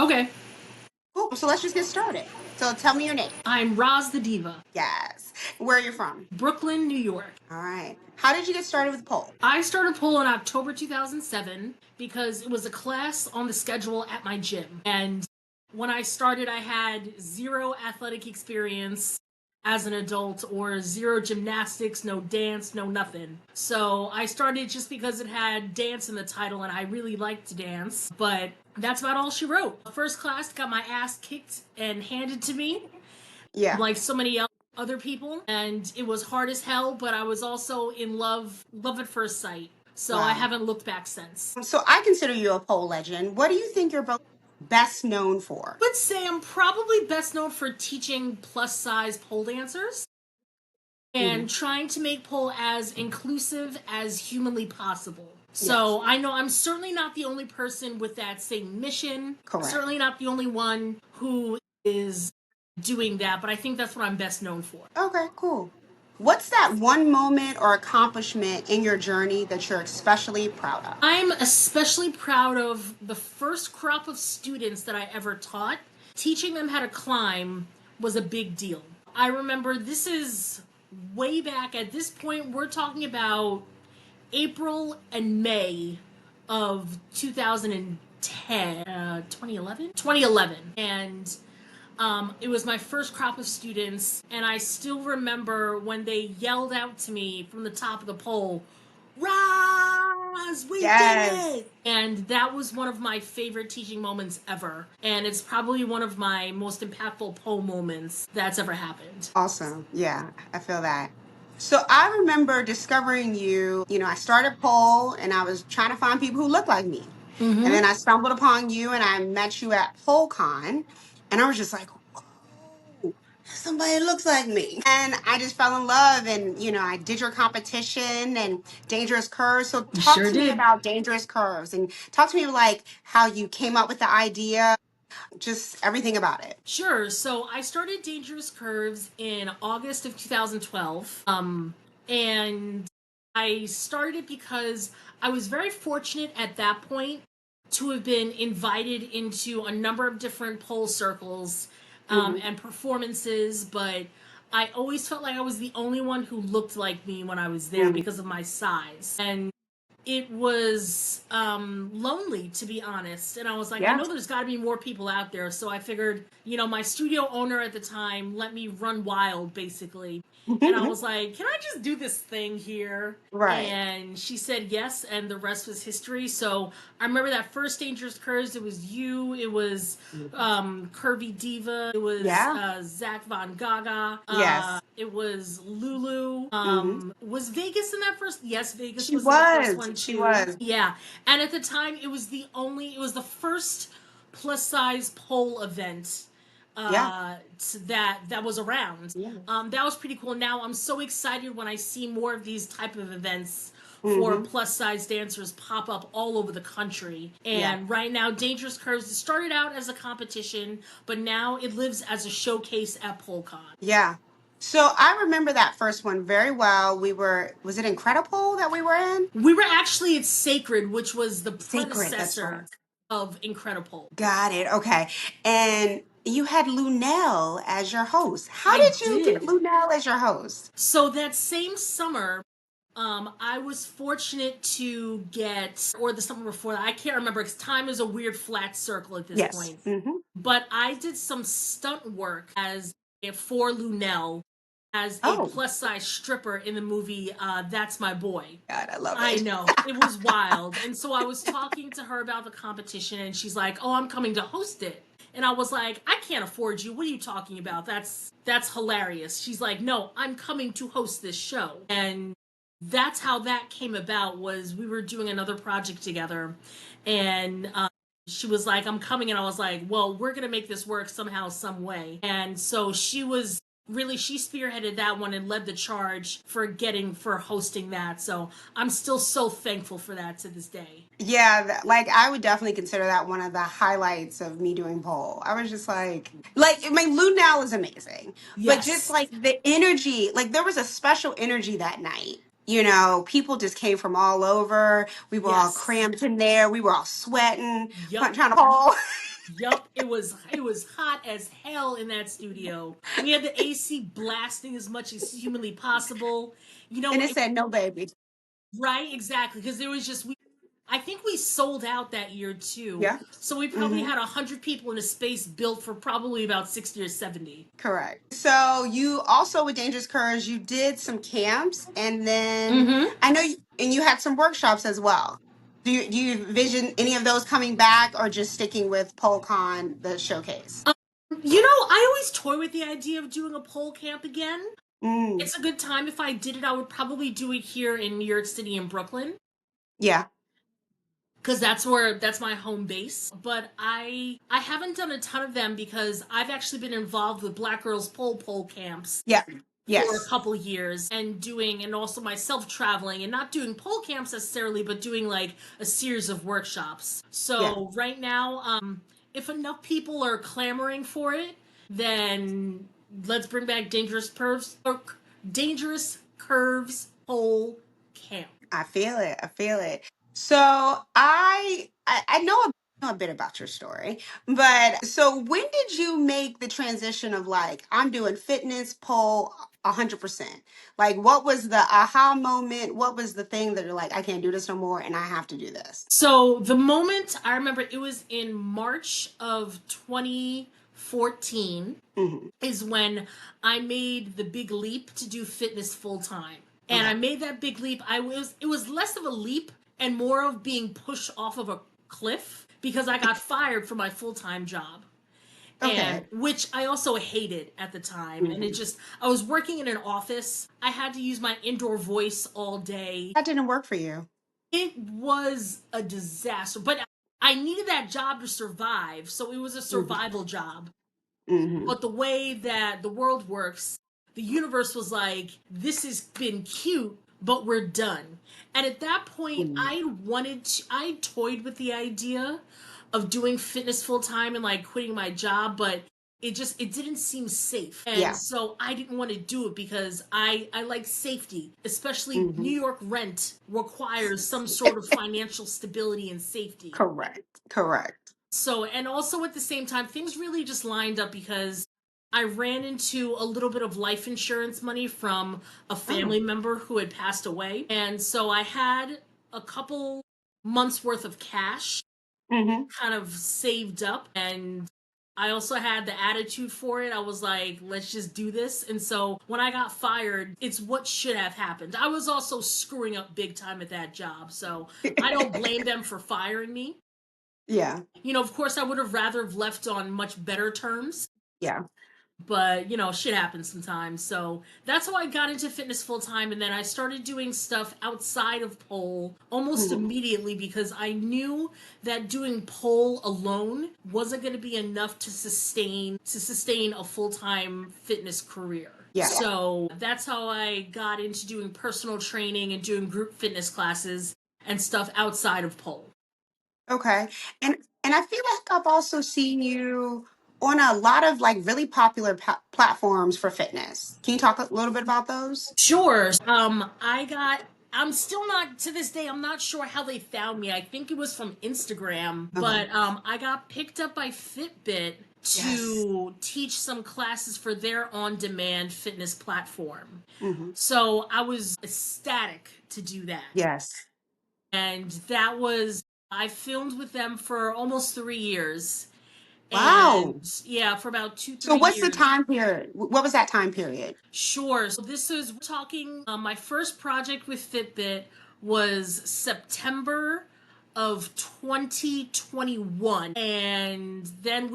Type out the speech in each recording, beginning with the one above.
Okay. Cool. So let's just get started. So tell me your name. I'm Roz the Diva, Yes. Where are you from? Brooklyn, New York. All right. How did you get started with pole? I started pole in October 2007 because it was a class on the schedule at my gym. And when I started, I had zero athletic experience as an adult or zero gymnastics, no dance, no nothing. So I started just because it had dance in the title and I really liked to dance. But that's about all she wrote. The first class got my ass kicked and handed to me Yeah. like so many other people, and it was hard as hell, but I was also in love at first sight. So I Wow. haven't looked back since. So I consider you a pole legend. What do you think you're both best known for? I would say I'm probably best known for teaching plus size pole dancers Hmm. and trying to make pole as inclusive as humanly possible. Yes. So I know I'm certainly not the only person with that same mission, Correct. certainly not the only one who is doing that, but I think that's what I'm best known for. Okay, cool. What's that one moment or accomplishment in your journey that you're especially proud of? I'm especially proud of the first crop of students that I ever taught. Teaching them how to climb was a big deal. I remember this is way back. At this point, we're talking about April and May of 2010, 2011? 2011. And it was my first crop of students, and I still remember when they yelled out to me from the top of the pole, Roz, we did Yes. it! And that was one of my favorite teaching moments ever. And it's probably one of my most impactful pole moments that's ever happened. Awesome. Yeah, I feel that. So I remember discovering you. I started pole and I was trying to find people who look like me. And Mm-hmm. then I stumbled upon you and I met you at PoleCon. And I was just like, whoa, somebody looks like me. And I just fell in love. And, I did your competition and Dangerous Curves. So You talk sure to me did. about Dangerous Curves and talk to me like how you came up with the idea, just everything about it. Sure. So I started Dangerous Curves in August of 2012. And I started because I was very fortunate at that point to have been invited into a number of different pole circles Hmm. and performances, but I always felt like I was the only one who looked like me when I was there Hmm. because of my size. And it was lonely, to be honest, and I was like, I Yeah. know there's got to be more people out there, so I figured, my studio owner at the time let me run wild, basically, and I was like, can I just do this thing here? Right. And she said yes, and the rest was history. So I remember that first Dangerous Curves. It was you, it was Curvy Diva, it was Yeah. Zach Von Gaga, Yes. it was Lulu. Hmm. Was Vegas in that first? Yes, Vegas She was in the first was. one She too. was. Yeah, and at the time, it was the first plus size pole event Yeah. that was around. Yeah. That was pretty cool. Now I'm so excited when I see more of these type of events for Hmm. plus size dancers pop up all over the country. Yeah. And right now, Dangerous Curves, it started out as a competition, but now it lives as a showcase at PoleCon. Yeah. So I remember that first one very well. Was it Incredible that we were in? We were actually at Sacred, which was the Secret, that's right. predecessor of Incredible. Got it. Okay. And you had Lunel as your host. How I did you get did. Lunel as your host? So that same summer, I was fortunate to or the summer before that, I can't remember because time is a weird flat circle at this Yes. point. Hmm. But I did some stunt work for Lunel as a Oh, plus size stripper in the movie That's My Boy. God, I love I it. know. It was wild. And so I was talking to her about the competition and she's like, "Oh, I'm coming to host it." And I was like, "I can't afford you. What are you talking about? That's hilarious." She's like, "No, I'm coming to host this show." And that's how that came about. Was we were doing another project together and she was like, "I'm coming," and I was like, "Well, we're gonna make this work somehow, some way." And so she spearheaded that one and led the charge for hosting that. So I'm still so thankful for that to this day. Yeah, like I would definitely consider that one of the highlights of me doing pole. I was just I mean, Lou now is amazing, but just Yes. like the energy, like there was a special energy that night. People just came from all over. We were all Yes. cramped in there. We were all sweating, Yup. trying to pole. Yup, it was hot as hell in that studio. We had the AC blasting as much as humanly possible. You And know, it said no, baby. right? Exactly, because there was just we. I think we sold out that year too. Yeah. So we probably Hmm. had 100 people in a space built for probably about 60 or 70. Correct. So you also with Dangerous Courage, you did some camps, and then Mm-hmm. I know and you had some workshops as well. Do you vision any of those coming back, or just sticking with PoleCon, the showcase? I always toy with the idea of doing a pole camp again. Mm, It's a good time. If I did it, I would probably do it here in New York City and Brooklyn, yeah. because that's my home base. But I haven't done a ton of them because I've actually been involved with Black Girls Pole camps Yeah. for a Yes. couple years, and also myself traveling and not doing pole camps necessarily, but doing like a series of workshops. Yeah. So right now, if enough people are clamoring for it, then let's bring back Dangerous Curves Pole Camp. I feel it. I feel it. So I know a bit about your story, but so when did you make the transition of like I'm doing fitness pole 100%? Like what was the aha moment? What was the thing that you're like I can't do this no more and I have to do this? So the moment I remember, it was in March of 2014, Hmm. is when I made the big leap to do fitness full time. And I Okay. made that big leap. It was less of a leap and more of being pushed off of a cliff because I got fired from my full time job. And Okay. which I also hated at the time. And Hmm. I was working in an office. I had to use my indoor voice all day. That didn't work for you. It was a disaster, but I needed that job to survive. So it was a Hmm. survival job. Hmm. But the way that the world works, the universe was like, this has been cute, but we're done. And at that point, I toyed with the idea of doing fitness full time and like quitting my job, but it didn't seem safe. And Yeah. so I didn't want to do it because I like safety, especially New Hmm. York rent requires some sort of financial stability and safety. Correct. Correct. So, and also at the same time, things really just lined up because I ran into a little bit of life insurance money from a Oh. family member who had passed away. And so I had a couple months worth of cash Hmm. kind of saved up. And I also had the attitude for it. I was like, let's just do this. And so when I got fired, it's what should have happened. I was also screwing up big time at that job. So I don't blame them for firing me. Yeah. Of course, I would have rather have left on much better terms, Yeah. but shit happens sometimes. So that's how I got into fitness full time, and then I started doing stuff outside of pole almost Hmm. immediately because I knew that doing pole alone wasn't going to be enough to sustain a full time fitness career. Yeah. So that's how I got into doing personal training and doing group fitness classes and stuff outside of pole. Okay. And I feel like I've also seen you on a lot of like really popular platforms for fitness. Can you talk a little bit about those? Sure. I'm still not, to this day, I'm not sure how they found me. I think it was from Instagram, Okay. but I got picked up by Fitbit Yes. to teach some classes for their on demand fitness platform. Hmm. So I was ecstatic to do that. Yes. And I filmed with them for almost 3 years. And Wow. yeah, for about two, So three what's the years. time period? What was that time period? Sure. So we're talking, my first project with Fitbit was September of 2021. And then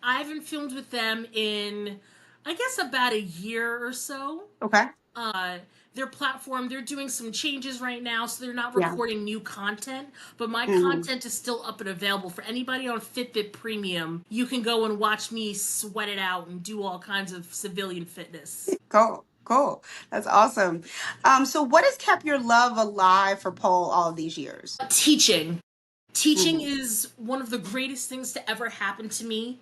I haven't filmed with them in, I guess, about a year or so. Okay. Uh, their platform, they're doing some changes right now, so they're not Yeah. recording new content, but my Hmm. content is still up and available for anybody on Fitbit Premium. You can go and watch me sweat it out and do all kinds of civilian fitness. Cool. Cool. That's awesome. So what has kept your love alive for pole all these years? Teaching. Teaching Hmm. is one of the greatest things to ever happen to me.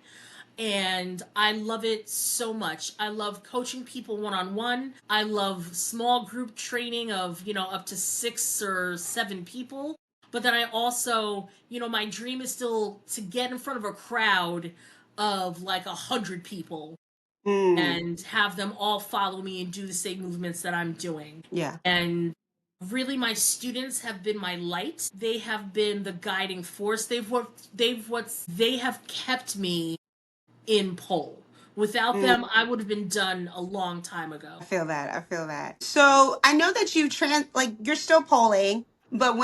And I love it so much. I love coaching people one on one. I love small group training of, up to 6 or 7 people. But then I also, my dream is still to get in front of a crowd of like 100 people Mm, and have them all follow me and do the same movements that I'm doing. yeah. And really my students have been my light. They have been the guiding force. They have kept me in pole. Without Mm, them, I would have been done a long time ago. I feel that. I feel that. So I know that like you're still polling, but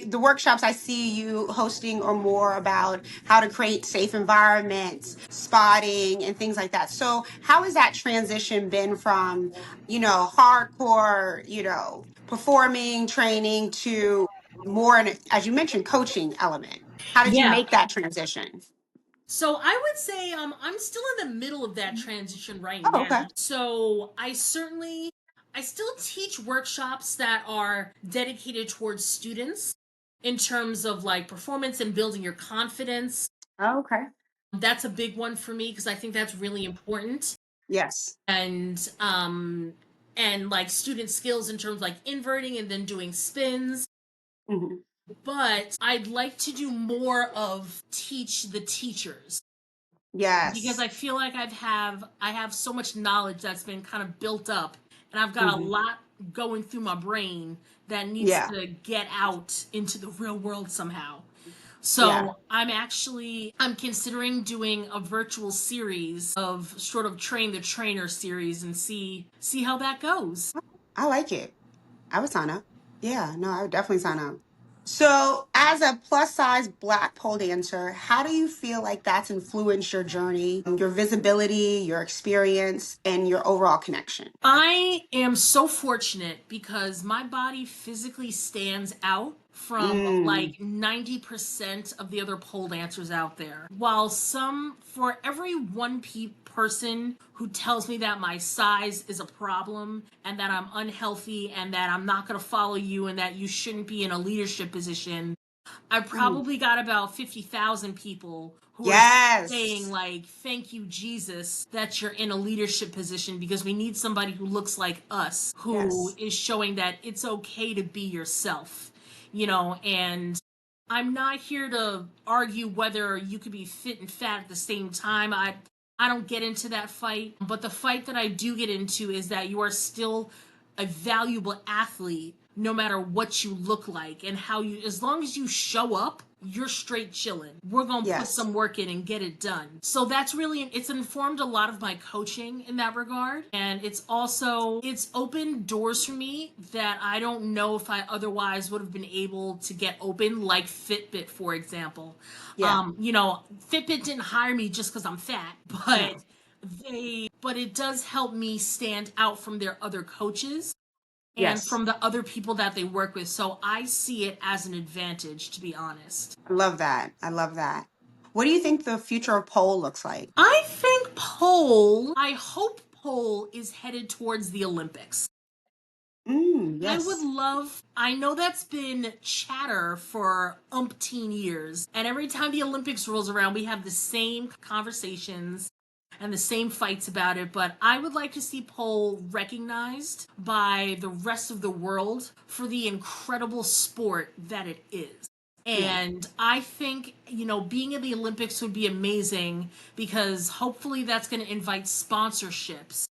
the workshops I see you hosting are more about how to create safe environments, spotting and things like that. So how has that transition been from, hardcore, performing, training to more, as you mentioned, coaching element? How did you Yeah. make that transition? So I would say I'm still in the middle of that transition right Oh, now. okay. So I still teach workshops that are dedicated towards students in terms of like performance and building your confidence. Oh, okay. That's a big one for me because I think that's really important. Yes. And like student skills in terms of like inverting and then doing spins. Hmm. But I'd like to do more of teach the teachers because Yes. I feel like I have so much knowledge that's been kind of built up, and I've got a Hmm. lot going through my brain that needs Yeah. to get out into the real world somehow. Yeah. So I'm considering doing a virtual series of sort of train the trainer series and see how that goes. I like it. I would sign up. Yeah, no, I would definitely sign up. So, as a plus size black pole dancer, how do you feel like that's influenced your journey, your visibility, your experience, and your overall connection? I am so fortunate because my body physically stands out from Mm, like 90% of the other pole dancers out there. While for every person who tells me that my size is a problem and that I'm unhealthy and that I'm not going to follow you and that you shouldn't be in a leadership position, I mm. probably got about 50,000 people who are saying Yes. like, "Thank you, Jesus, that you're in a leadership position because we need somebody who looks like us, who Yes. is showing that it's okay to be yourself." And I'm not here to argue whether you could be fit and fat at the same time. I don't get into that fight, but the fight that I do get into is that you are still a valuable athlete no matter what you look like and as long as you show up, you're straight chilling. We're going to put Yes. some work in and get it done. So it's informed a lot of my coaching in that regard. And it's opened doors for me that I don't know if I otherwise would have been able to get open, like Fitbit, for example. Yeah. Fitbit didn't hire me just because I'm fat, but No. it does help me stand out from their other coaches and Yes. from the other people that they work with. So I see it as an advantage, to be honest. I love that. I love that. What do you think the future of pole looks like? I hope pole is headed towards the Olympics. Yes. I know that's been chatter for umpteen years. And every time the Olympics rolls around, we have the same conversations and the same fights about it. But I would like to see pole recognized by the rest of the world for the incredible sport that it is. Yeah. And I think, being in the Olympics would be amazing because hopefully that's going to invite sponsorships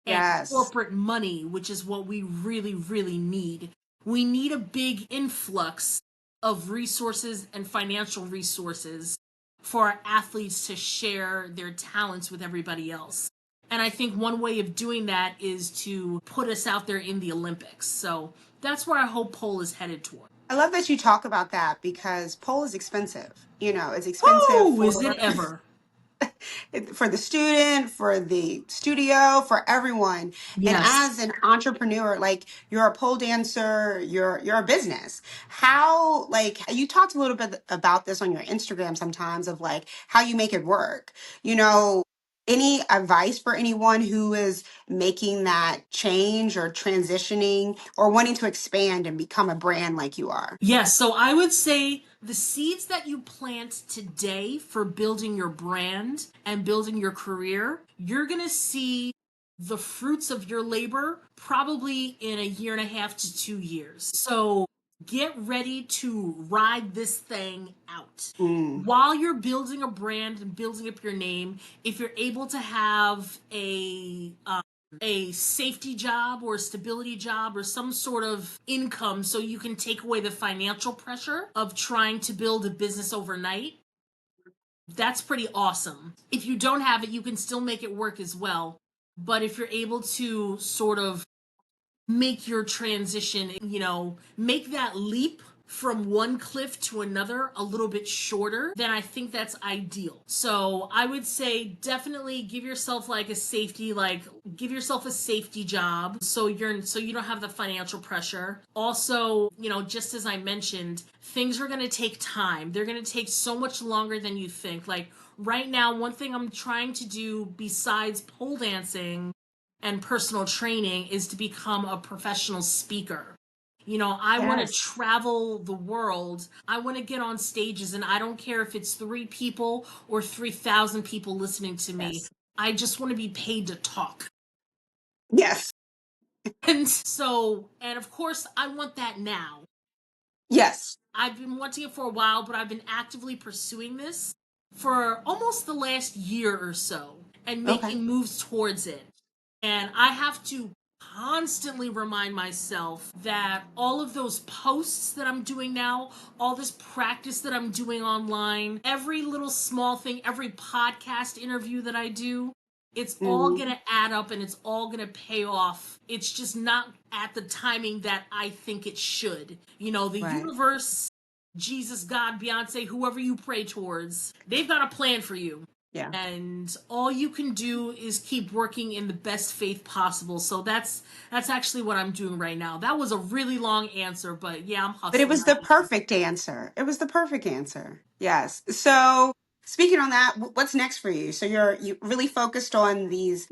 and Yes. corporate money, which is what we really, really need. We need a big influx of resources and financial resources for our athletes to share their talents with everybody else. And I think one way of doing that is to put us out there in the Olympics. So that's where I hope pole is headed toward. I love that you talk about that because pole is expensive. It's expensive Woo! for Is it ever? for the student, for the studio, for everyone. And Yes. as an entrepreneur, like you're a pole dancer, you're a business. How like you talked a little bit about this on your Instagram sometimes of like how you make it work. You know, any advice for anyone who is making that change or transitioning or wanting to expand and become a brand like you are? Yes, so I would say the seeds that you plant today for building your brand and building your career, you're going to see the fruits of your labor probably in a year and a half to 2 years. So Get ready to ride this thing out. Mm. While you're building a brand and building up your name, if you're able to have a safety job or a stability job or some sort of income so you can take away the financial pressure of trying to build a business overnight, that's pretty awesome. If you don't have it, you can still make it work as well. But if you're able to sort of make your transition, make that leap from one cliff to another a little bit shorter, then I think that's ideal. So I would say definitely give yourself a safety job so you don't have the financial pressure. Also, just as I mentioned, things are going to take time. They're going to take so much longer than you think. Like right now, one thing I'm trying to do besides pole dancing and personal training is to become a professional speaker. I want to Yes. travel the world. I want to get on stages, and I don't care if it's 3 people or 3,000 people listening to me. Yes. I just want to be paid to talk. Yes. And of course, I want that now. Yes. I've been wanting it for a while, but I've been actively pursuing this for almost the last year or so and Okay. making moves towards it. And I have to constantly remind myself that all of those posts that I'm doing now, all this practice that I'm doing online, every little small thing, every podcast interview that I do, it's all Hmm. going to add up and it's all going to pay off. It's just not at the timing that I think it should. The Right. universe, Jesus, God, Beyonce, whoever you pray towards, they've got a plan for you. Yeah. And all you can do is keep working in the best faith possible. So that's actually what I'm doing right now. That was a really long answer, but yeah, I'm But it hustling was the right now. perfect answer. It was the perfect answer. Yes. So speaking on that, what's next for you? So you really focused on these,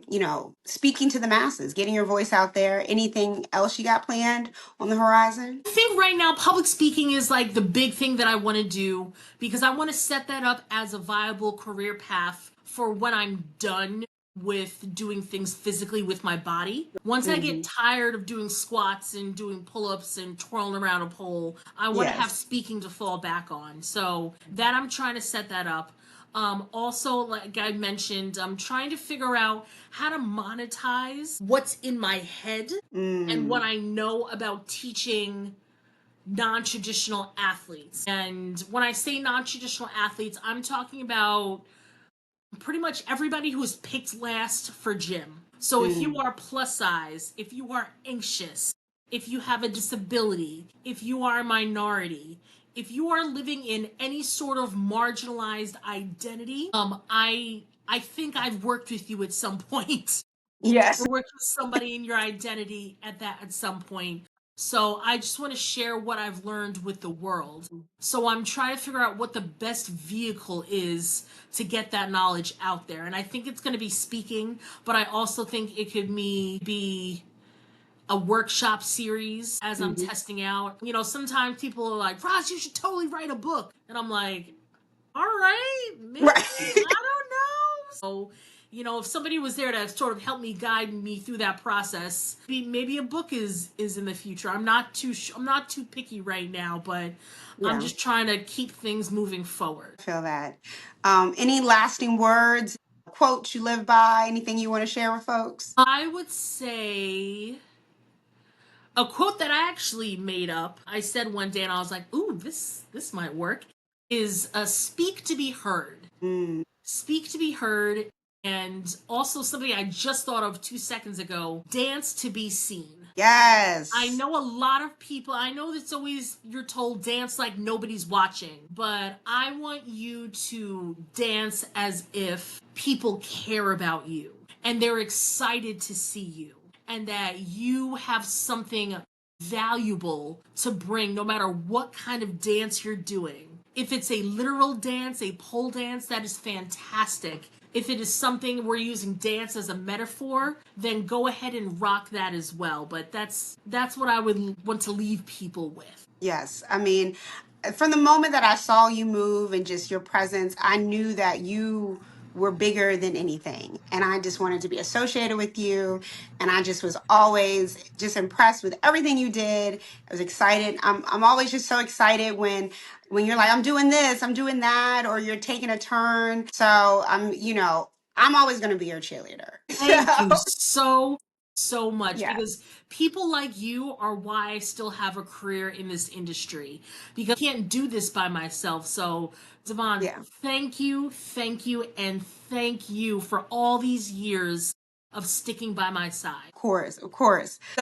speaking to the masses, getting your voice out there. Anything else you got planned on the horizon? I think right now public speaking is like the big thing that I want to do because I want to set that up as a viable career path for when I'm done with doing things physically with my body. Once I get Hmm. tired of doing squats and doing pull-ups and twirling around a pole, I want to have Yes. speaking to fall back on. So that I'm trying to set that up. Also, like I mentioned, I'm trying to figure out how to monetize what's in my head and what Mm. I know about teaching non-traditional athletes. And when I say non-traditional athletes, I'm talking about pretty much everybody who is picked last for gym. So if you Mm. are plus size, if you are anxious, if you have a disability, if you are a minority, if you are living in any sort of marginalized identity, I think I've worked with you at some point. Yes. Or work with somebody in your identity at some point. So I just want to share what I've learned with the world. So I'm trying to figure out what the best vehicle is to get that knowledge out there. And I think it's going to be speaking, but I also think it could be a workshop series as I'm Hmm. testing out. Sometimes people are like, Roz, you should totally write a book. And I'm like, all right, maybe, Right. I don't know. So, if somebody was there to sort of help me guide me through that process, maybe a book is in the future. I'm not too picky right now, but I'm Yeah. just trying to keep things moving forward. I feel that. Any lasting words, quotes you live by, anything you want to share with folks? I would say a quote that I actually made up. I said one day, and I was like, "Ooh, this might work." Is speak to be heard. Mm. Speak to be heard, and also something I just thought of 2 seconds ago, dance to be seen. I Yes. know a lot of people, I know it's always, you're told dance like nobody's watching, but I want you to dance as if people care about you and they're excited to see you and that you have something valuable to bring no matter what kind of dance you're doing. If it's a literal dance, a pole dance, that is fantastic. If it is something we're using dance as a metaphor, then go ahead and rock that as well. But that's what I would want to leave people with. Yes. I mean, from the moment that I saw you move and just your presence, I knew that you we're bigger than anything. And I just wanted to be associated with you. And I just was always just impressed with everything you did. I was excited. I'm always just so excited when you're like, I'm doing this, I'm doing that, or you're taking a turn. So I'm always going to be your cheerleader. Thank you So, so much, yeah, because people like you are why I still have a career in this industry, because I can't do this by myself. So, Devon, yeah, of thank you, and thank you for all these years of sticking by my side. course, of course.